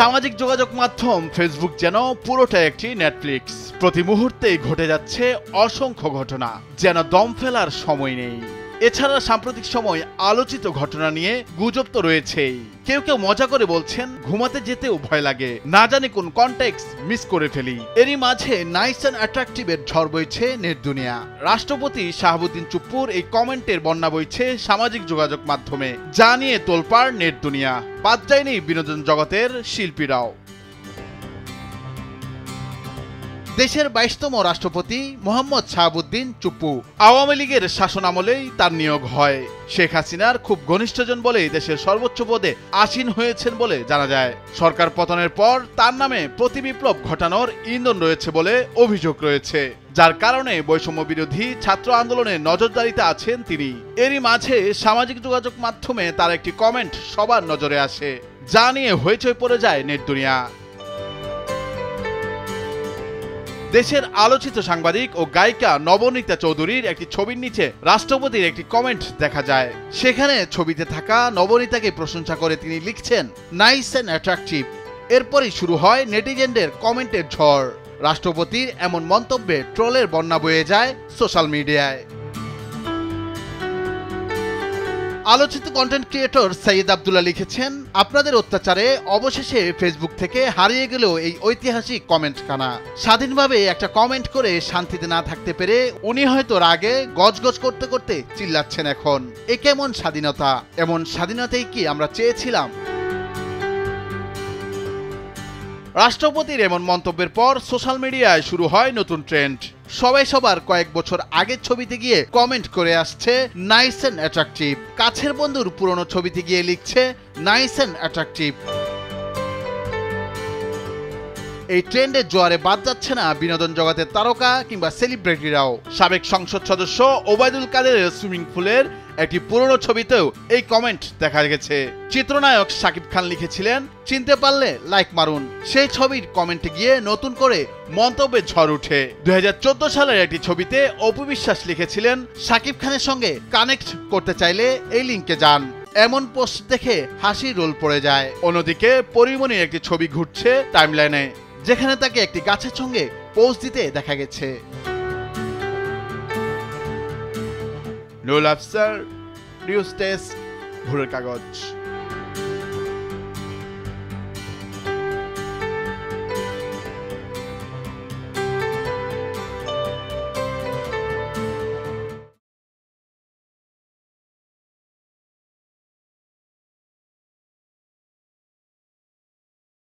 সামাজিক যোগাযোগ মাধ্যম ফেসবুক যেন পুরোটা একটি নেটফ্লিক্স। প্রতি মুহূর্তেই ঘটে যাচ্ছে অসংখ্য ঘটনা, যেন দম ফেলার সময় নেই। এছাড়া সাম্প্রতিক সময় আলোচিত ঘটনা নিয়ে গুজব তো রয়েছেই। কেউ কেউ মজা করে বলছেন ঘুমাতে যেতেও ভয় লাগে, না জানি কোন কনটেক্সট মিস করে ফেলি। এরই মাঝে নাইস অ্যান্ড অ্যাট্রাকটিভের ঝড় বইছে নেট দুনিয়া। রাষ্ট্রপতি শাহাবুদ্দিন চুপ্পুর এই কমেন্টের বন্যা বইছে সামাজিক যোগাযোগ মাধ্যমে, যা নিয়ে তোলপাড় নেট দুনিয়া। বাদ যায়নি বিনোদন জগতের শিল্পীরাও। দেশের 22তম রাষ্ট্রপতি মোহাম্মদ শাহাবুদ্দিন চুপ্পু আওয়ামী লীগের শাসন আমলেই তার নিয়োগ হয়। শেখ হাসিনার খুব ঘনিষ্ঠজন বলেই দেশের সর্বোচ্চ পদে আসীন হয়েছেন বলে জানা যায়। সরকার পতনের পর তার নামে প্রতিবিপ্লব ঘটানোর ইন্ধন রয়েছে বলে অভিযোগ রয়েছে, যার কারণে বৈষম্য বিরোধী ছাত্র আন্দোলনে নজরদারিতে আছেন তিনি। এরই মাঝে সামাজিক যোগাযোগ মাধ্যমে তার একটি কমেন্ট সবার নজরে আসে, যা নিয়ে হইচই পড়ে যায় নেট দুনিয়া। দেশের আলোচিত সাংবাদিক ও গায়িকা নবনীতা চৌধুরীর একটি ছবির নিচে রাষ্ট্রপতির একটি কমেন্ট দেখা যায়। সেখানে ছবিতে থাকা নবনীতাকে প্রশংসা করে তিনি লিখছেন নাইস অ্যান্ড অ্যাট্রাকটিভ। এরপরই শুরু হয় নেটিজেনদের কমেন্টের ঝড়। রাষ্ট্রপতির এমন মন্তব্যে ট্রলের বন্যা বয়ে যায় সোশ্যাল মিডিয়ায়। আলোচিত কন্টেন্ট ক্রিয়েটর সৈয়দ আব্দুল্লাহ লিখেছেন, আপনাদের অত্যাচারে অবশেষে ফেসবুক থেকে হারিয়ে গেল এই ঐতিহাসিক কমেন্টখানা। স্বাধীনভাবে একটা কমেন্ট করে শান্তিতে না থাকতে পেরে উনি হয়তো রাগে গজগজ করতে করতে চিল্লাচ্ছেন এখন। এ কেমন স্বাধীনতা? এমন স্বাধীনতাই কি আমরা চেয়েছিলাম? রাষ্ট্রপতির এমন মন্তব্যের পর সোশ্যাল মিডিয়ায় শুরু হয় নতুন ট্রেন্ড। সবাই সবার কয়েক বছর আগের ছবিতে গিয়ে কমেন্ট করে আসছে নাইস অ্যান্ড অ্যাট্রাকটিভ। কাছের বন্ধুর পুরনো ছবিতে গিয়ে লিখছে নাইস অ্যান্ড অ্যাট্রাকটিভ। এই ট্রেন্ডের জোয়ারে বাদ যাচ্ছে না বিনোদন জগতের তারকা কিংবা সেলিব্রিটিরাও। সাবেক সংসদ সদস্য ওবায়দুল কাদেরের সুইমিং পুলের একটি পুরনো ছবিতেও এই কমেন্ট দেখা গেছে। চিত্রনায়ক শাকিব খান লিখেছিলেন, চিনতে পারলে লাইক মারুন। সেই ছবির কমেন্টে গিয়ে নতুন করে মন্তব্যের ঝড় উঠে। 2014 সালের একটি ছবিতে অপু বিশ্বাস লিখেছিলেন, শাকিব খানের সঙ্গে কানেক্ট করতে চাইলে এই লিঙ্কে যান। এমন পোস্ট দেখে হাসির রোল পড়ে যায়। অন্যদিকে পরিমণির একটি ছবি ঘুরছে টাইমলাইনে, যেখানে তাকে একটি গাছের সঙ্গে পোজ দিতে দেখা গেছে। নুরুল আফসার, নিউজ ডেস্ক, ভোরের কাগজ।